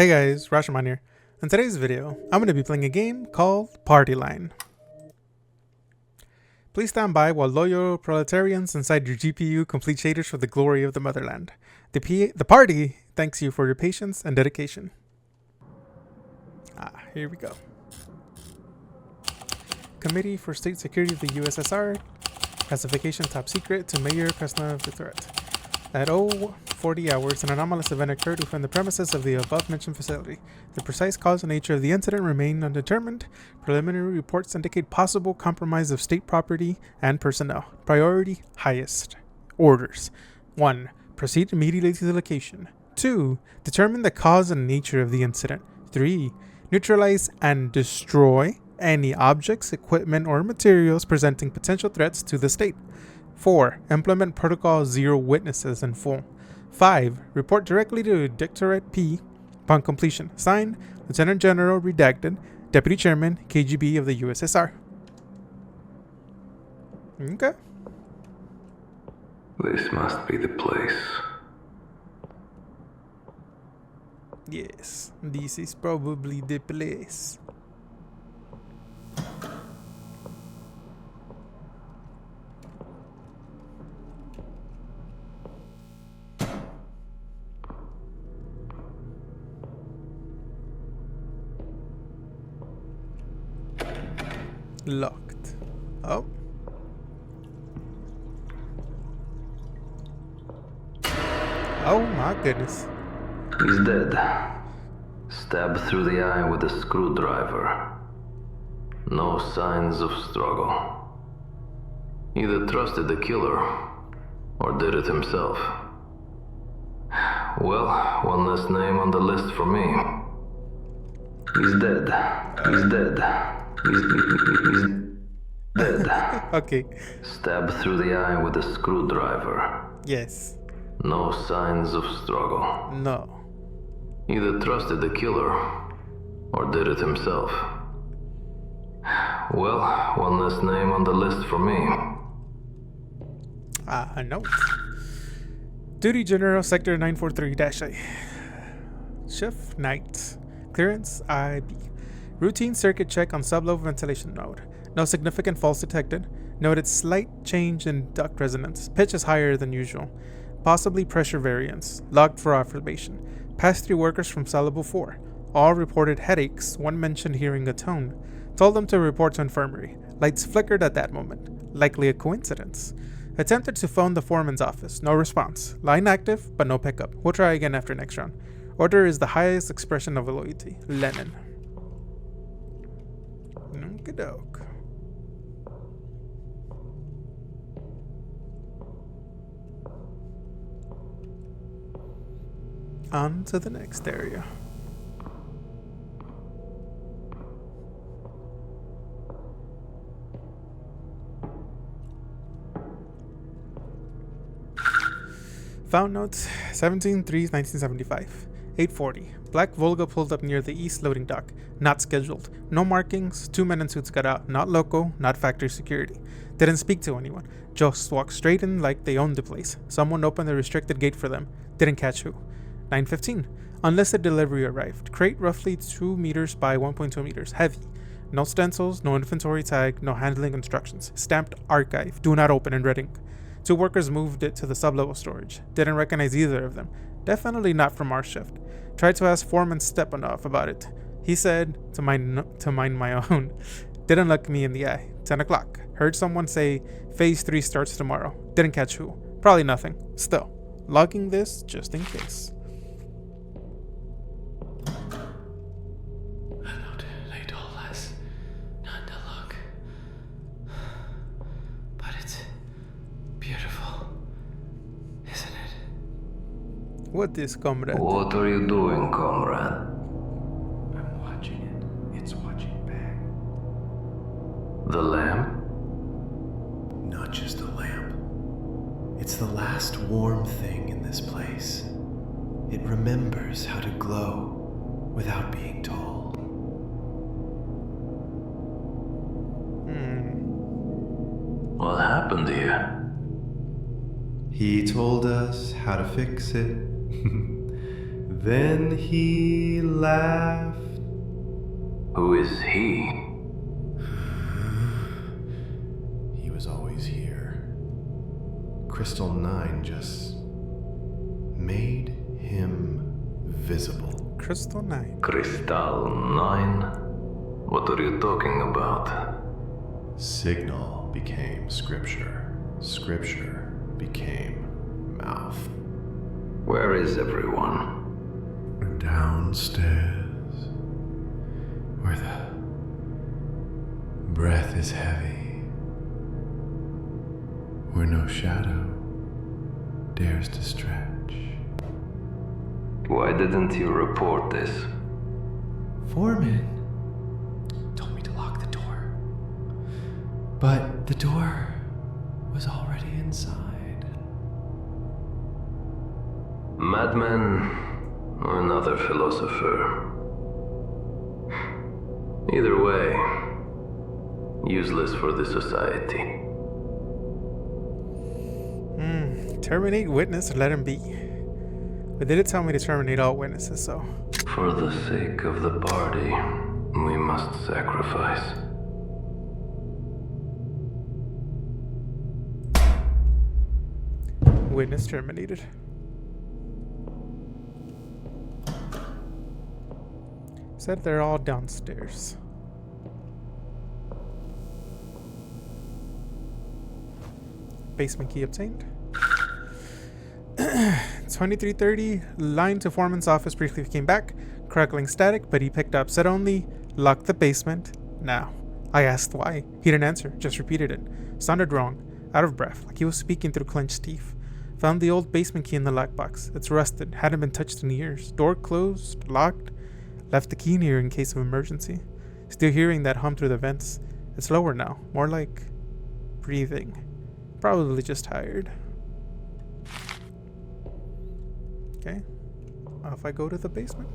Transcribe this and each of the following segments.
Hey guys, Rashomon here. In today's video, I'm going to be playing a game called Party Line. Please stand by while loyal proletarians inside your GPU complete shaders for the glory of the motherland. The party thanks you for your patience and dedication. Here we go. Committee for State Security of the USSR. Classification top secret to Major Krasnov the threat. At 0:40 hours, an anomalous event occurred within the premises of the above-mentioned facility. The precise cause and nature of the incident remain undetermined. Preliminary reports indicate possible compromise of state property and personnel. Priority highest. Orders. 1. Proceed immediately to the location. 2. Determine the cause and nature of the incident. 3. Neutralize and destroy any objects, equipment, or materials presenting potential threats to the state. 4. Implement Protocol 0 witnesses in full. 5. Report directly to Directorate P upon completion. Signed, Lieutenant General Redacted, Deputy Chairman, KGB of the USSR. Okay. This must be the place. Yes, this is probably the place. Locked. Oh. Oh my goodness. He's dead. Stabbed through the eye with a screwdriver. No signs of struggle. Either trusted the killer or did it himself. Well, one less name on the list for me. He's dead. He's dead. He's dead. Okay. Stabbed through the eye with a screwdriver. Yes. No signs of struggle. No. Either trusted the killer or did it himself. Well, one less name on the list for me. No. Duty General Sector 943-A. Shift Night. Clearance IB. Routine circuit check on sublow ventilation node. No significant faults detected. Noted slight change in duct resonance. Pitch is higher than usual. Possibly pressure variance. Logged for observation. Passed 3 workers from Soluble 4. All reported headaches. One mentioned hearing a tone. Told them to report to infirmary. Lights flickered at that moment. Likely a coincidence. Attempted to phone the foreman's office. No response. Line active, but no pickup. We'll try again after next round. Order is the highest expression of loyalty. Lenin. Okey-doke. On to the next area. Found notes 17/3/1975. 8:40. Black Volga pulled up near the east loading dock. Not scheduled. No markings. 2 men in suits got out. Not local. Not factory security. Didn't speak to anyone. Just walked straight in like they owned the place. Someone opened the restricted gate for them. Didn't catch who. 9:15. Unlisted delivery arrived. Crate roughly 2 meters by 1.2 meters. Heavy. No stencils. No inventory tag. No handling instructions. Stamped archive. Do not open in red ink. 2 workers moved it to the sublevel storage. Didn't recognize either of them. Definitely not from our shift. Tried to ask Foreman Stepanov about it. He said to mind my own. Didn't look me in the eye. 10 o'clock. Heard someone say phase 3 starts tomorrow. Didn't catch who. Probably nothing. Still, logging this just in case. What is, comrade? What are you doing, comrade? I'm watching it. It's watching back. The lamp? Not just a lamp. It's the last warm thing in this place. It remembers how to glow without being told. What happened here? He told us how to fix it. Then he laughed. Who is he? He was always here. Crystal 9 just made him visible. Crystal 9. Crystal 9? What are you talking about? Signal became scripture. Scripture became mouth. Where is everyone? Downstairs, where the breath is heavy, where no shadow dares to stretch. Why didn't you report this? Foreman told me to lock the door, but the door was already inside. Madman or another philosopher? Either way, useless for the society. Terminate witness or let him be. But they did tell me to terminate all witnesses, so. For the sake of the party, we must sacrifice. Witness terminated. Said they're all downstairs. Basement key obtained. 2330, line to foreman's office briefly came back, crackling static, but he picked up. Said only, lock the basement now. I asked why. He didn't answer, just repeated it. Sounded wrong, out of breath, like he was speaking through clenched teeth. Found the old basement key in the lockbox. It's rusted, hadn't been touched in years. Door closed, locked. Left the key near in case of emergency. Still hearing that hum through the vents. It's lower now, more like breathing. Probably just tired. Okay, off I go to the basement.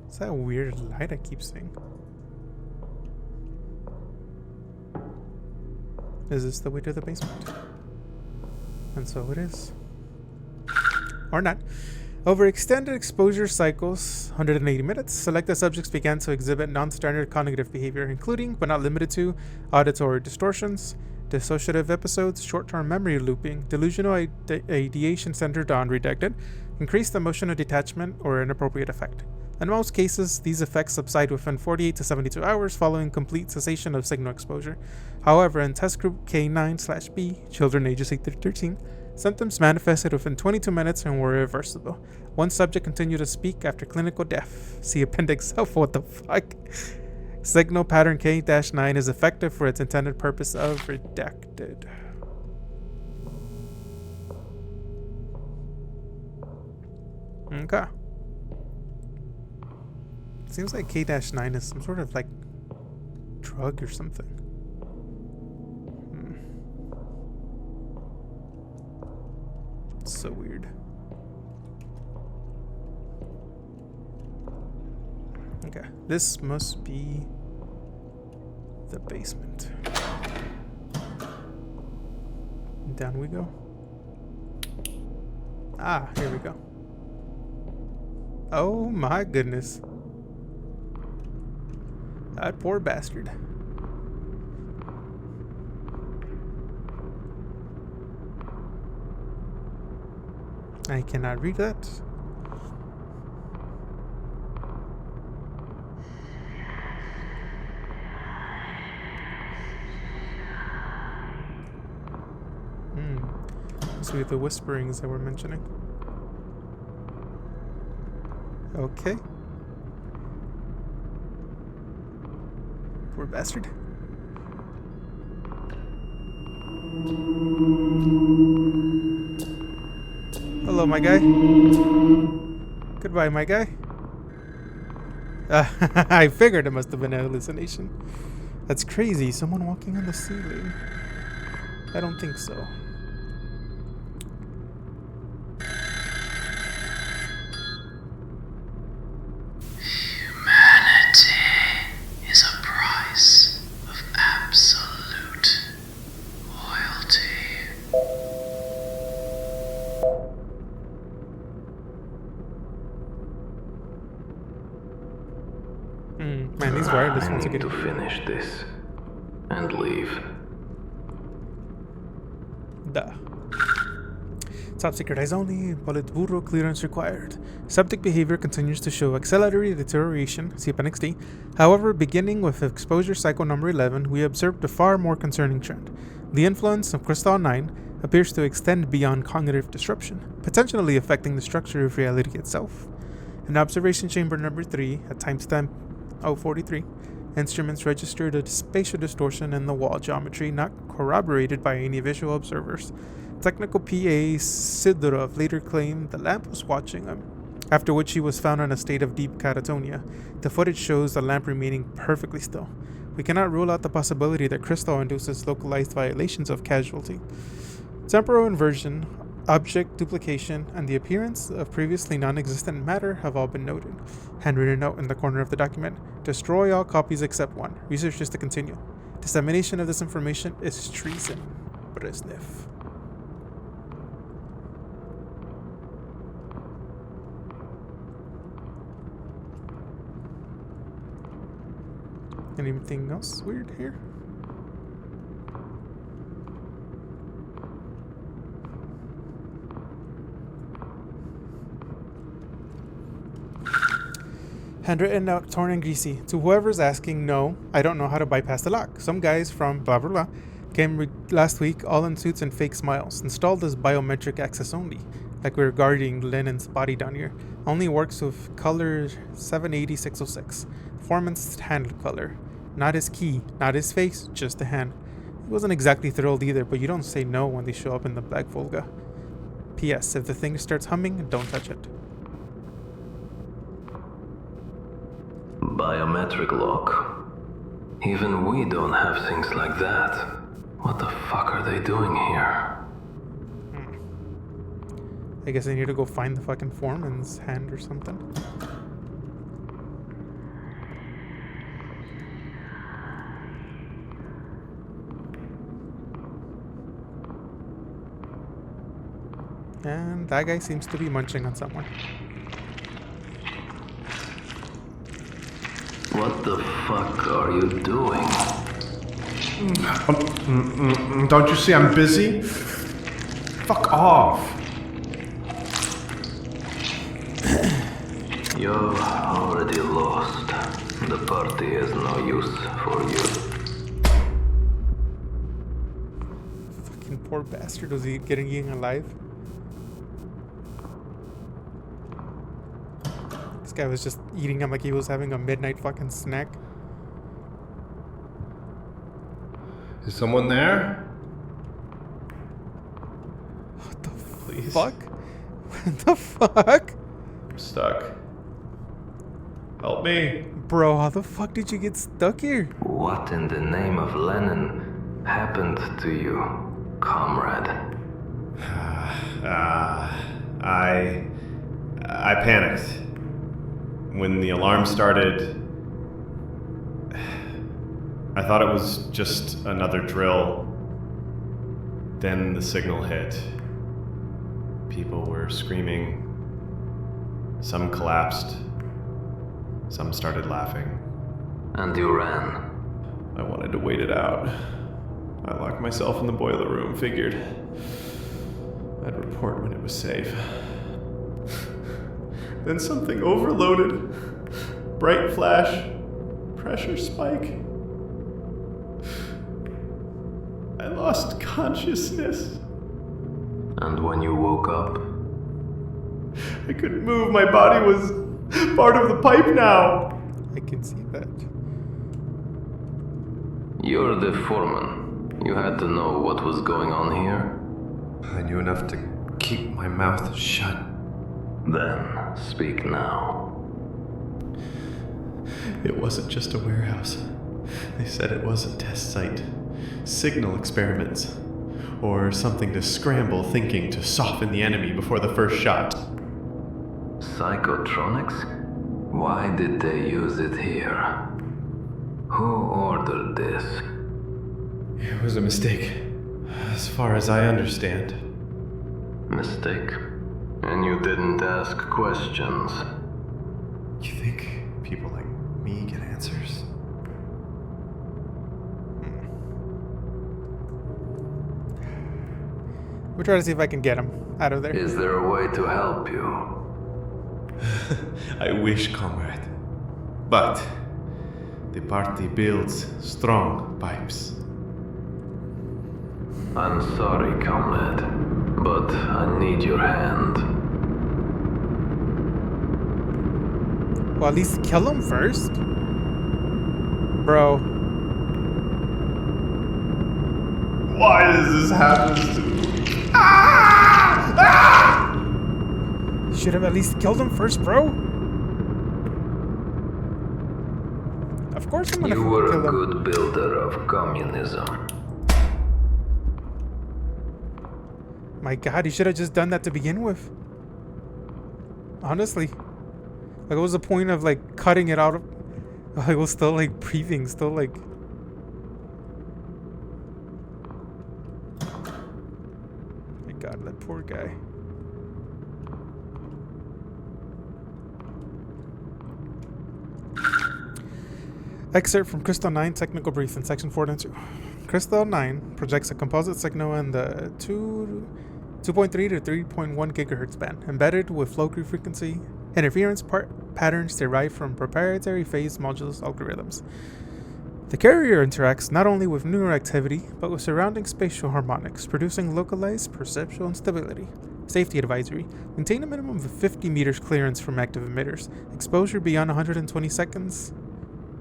It's that weird light I keep seeing. Is this the way to the basement? And so it is. Or not. Over extended exposure cycles, 180 minutes, selected subjects began to exhibit non-standard cognitive behavior, including, but not limited to, auditory distortions, dissociative episodes, short-term memory looping, delusional ideation centered on redacted, increased emotional detachment, or inappropriate affect. In most cases, these effects subside within 48 to 72 hours following complete cessation of signal exposure. However, in test group K9/B, children ages 8 to 13, symptoms manifested within 22 minutes and were irreversible. One subject continued to speak after clinical death. See Appendix F. What the fuck? Signal pattern K-9 is effective for its intended purpose of redacted. Okay. Seems like K-9 is some sort of like drug or something. It's so weird. Okay, this must be the basement. Down we go. Ah, here we go. Oh my goodness. That poor bastard. I cannot read that. Let's see the whisperings that we're mentioning. Okay. Poor bastard. Hello, my guy. Goodbye, my guy. I figured it must have been a hallucination. That's crazy. Someone walking on the ceiling. I don't think so. Humanity is a price of absolute loyalty. wireless I once need again. to finish this and leave. Duh. Top secret eyes only. Politburo clearance required. Septic behavior continues to show accelerated deterioration. See Appendix D. However, beginning with exposure cycle number 11, we observed a far more concerning trend. The influence of Crystal 9 appears to extend beyond cognitive disruption, potentially affecting the structure of reality itself. In observation chamber number 3, at timestamp 043, instruments registered a spatial distortion in the wall geometry not corroborated by any visual observers. Technical PA Sidorov later claimed the lamp was watching him, after which he was found in a state of deep catatonia. The footage shows the lamp remaining perfectly still. We cannot rule out the possibility that Crystal induces localized violations of casualty. Temporal inversion, object duplication, and the appearance of previously non-existent matter have all been noted. Handwritten note in the corner of the document: destroy all copies except one. Research is to continue. Dissemination of this information is treason. Brezhnev. Anything else weird here? Handwritten note, torn and greasy. To whoever's asking, no, I don't know how to bypass the lock. Some guys from blah blah blah came last week, all in suits and fake smiles. Installed this biometric access only, like we're guarding Lenin's body down here. Only works with color 780-606. Performance hand color. Not his key, not his face, just the hand. He wasn't exactly thrilled either, but you don't say no when they show up in the Black Volga. P.S. If the thing starts humming, don't touch it. Biometric lock. Even we don't have things like that. What the fuck are they doing here? I guess I need to go find the fucking foreman's hand or something. And that guy seems to be munching on someone. What the fuck are you doing? Don't you see I'm busy? Fuck off. You've already lost. The party has no use for you. Fucking poor bastard. Was he getting eaten alive? This guy was just eating him like he was having a midnight fucking snack. Is someone there? What the Please. fuck? What the fuck? I'm stuck. Help me. Bro, how the fuck did you get stuck here? What in the name of Lenin happened to you, comrade? I panicked. When the alarm started, I thought it was just another drill. Then the signal hit. People were screaming. Some collapsed. Some started laughing. And you ran. I wanted to wait it out. I locked myself in the boiler room, figured I'd report when it was safe. Then something overloaded. Bright flash. Pressure spike. I lost consciousness. And when you woke up, I couldn't move. My body was part of the pipe now. I can see that. you're the foreman. You had to know what was going on here. I knew enough to keep my mouth shut. Then speak now. It wasn't just a warehouse. They said it was a test site. Signal experiments. Or something to scramble thinking to soften the enemy before the first shot. Psychotronics? Why did they use it here? Who ordered this? It was a mistake, as far as I understand. Mistake? And you didn't ask questions. You think people like me get answers? We'll try to see if I can get him out of there. Is there a way to help you? I wish, comrade. But the party builds strong pipes. I'm sorry, comrade, but I need your hand. Well, at least kill him first. Bro. Why does this happen to me? You should have at least killed him first, bro. Of course I'm gonna You were kill a him. good builder of communism. My god, you should have just done that to begin with. Honestly. Like, what was the point of, like, cutting it out of... I was still, like, breathing, still, like... My god, that poor guy. Excerpt from Crystal 9 Technical Brief in Section 4.2. Crystal 9 projects a composite signal in the 2.3 to 3.1 gigahertz band, embedded with low frequency interference patterns derived from proprietary phase modulus algorithms. The carrier interacts not only with neural activity, but with surrounding spatial harmonics, producing localized perceptual instability. Safety advisory. Maintain a minimum of 50 meters clearance from active emitters. Exposure beyond 120 seconds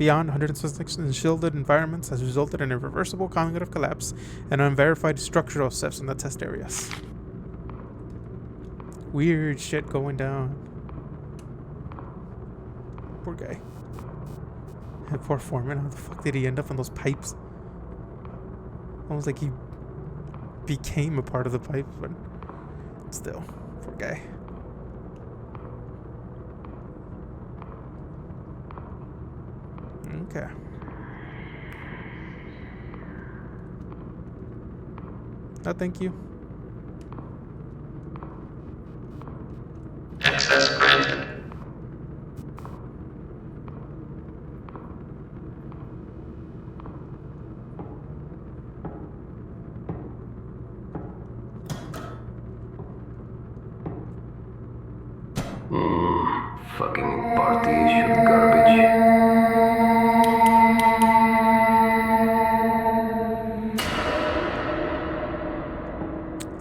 in shielded environments has resulted in irreversible cognitive collapse and unverified structural shifts in the test areas. Weird shit going down. Poor guy. That poor foreman. How the fuck did he end up on those pipes? Almost like he became a part of the pipe, but still, poor guy. Okay. No, thank you. Access granted. Fucking party issued garbage.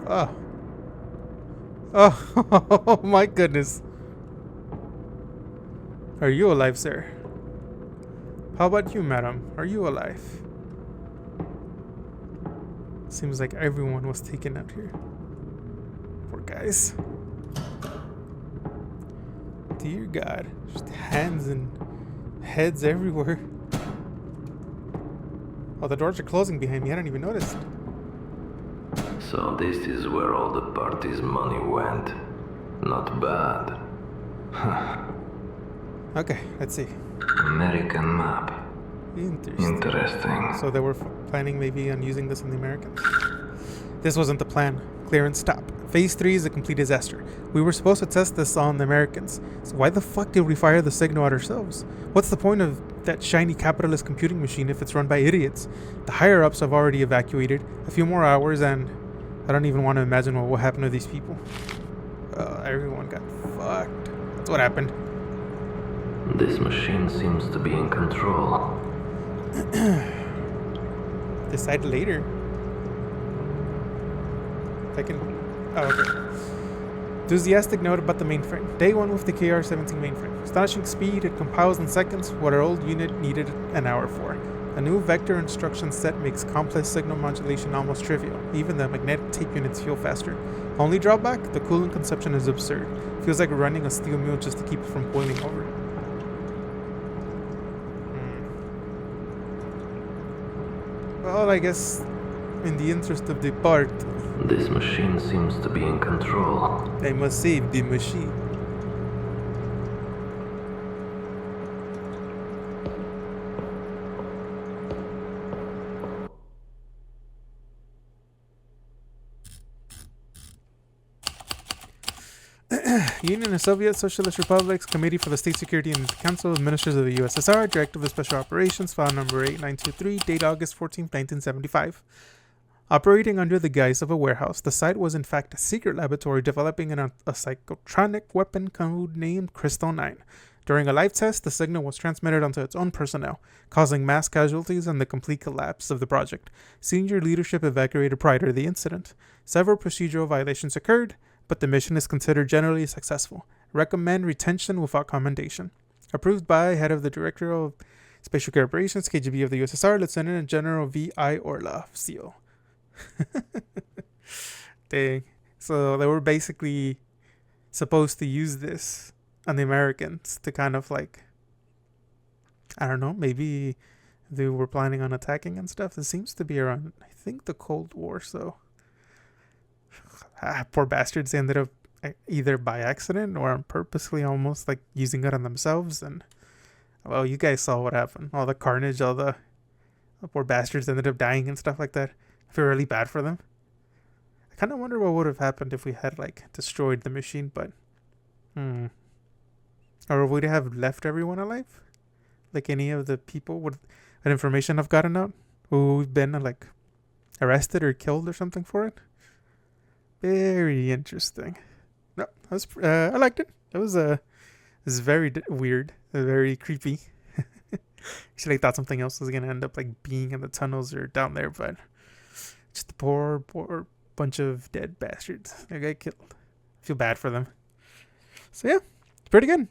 Oh. Oh, my goodness. Are you alive, sir? How about you, madam? Are you alive? Seems like everyone was taken out here. Poor guys. Dear God. Just hands and heads everywhere. Oh, the doors are closing behind me. I didn't even notice. So this is where all the party's money went. Not bad. Okay, let's see. American map. Interesting. So they were planning maybe on using this on the Americans? This wasn't the plan. Clearance stop. Phase 3 is a complete disaster. We were supposed to test this on the Americans. So why the fuck did we fire the signal at ourselves? What's the point of that shiny capitalist computing machine if it's run by idiots? The higher-ups have already evacuated. A few more hours and I don't even want to imagine what will happen to these people. Everyone got fucked. That's what happened. This machine seems to be in control. Decide later. If I can... Oh, okay. Enthusiastic note about the mainframe. Day 1 with the KR-17 mainframe. Astonishing speed, it compiles in seconds what our old unit needed an hour for. A new vector instruction set makes complex signal modulation almost trivial. Even the magnetic tape units feel faster. Only drawback? The cooling consumption is absurd. Feels like running a steel mill just to keep it from boiling over. Well, I guess in the interest of the part, This machine seems to be in control. I must save the machine. Union of Soviet Socialist Republics, Committee for the State Security and Council of Ministers of the USSR, Directive of Special Operations, file number 8923, date August 14, 1975. Operating under the guise of a warehouse, the site was in fact a secret laboratory developing a psychotronic weapon code named Crystal 9. During a live test, the signal was transmitted onto its own personnel, causing mass casualties and the complete collapse of the project. Senior leadership evacuated prior to the incident. Several procedural violations occurred, but the mission is considered generally successful. Recommend retention without commendation. Approved by Head of the Director of Special Care Operations, KGB of the USSR, Lieutenant General V.I. Orlov, CO. Dang. So they were basically supposed to use this on the Americans to kind of like, I don't know, maybe they were planning on attacking and stuff. It seems to be around, I think, the Cold War, so poor bastards ended up either by accident or purposely almost like using it on themselves. And well, you guys saw what happened. All the carnage, all the poor bastards ended up dying and stuff like that. I feel really bad for them. I kind of wonder what would have happened if we had like destroyed the machine, but or would it have left everyone alive? Like any of the people would that information have gotten out who've been like arrested or killed or something for it? Very interesting. No, I liked it. It was very weird, very creepy. Actually, I thought something else was gonna end up like being in the tunnels or down there, but just a poor bunch of dead bastards. They got killed. I feel bad for them. So yeah, pretty good.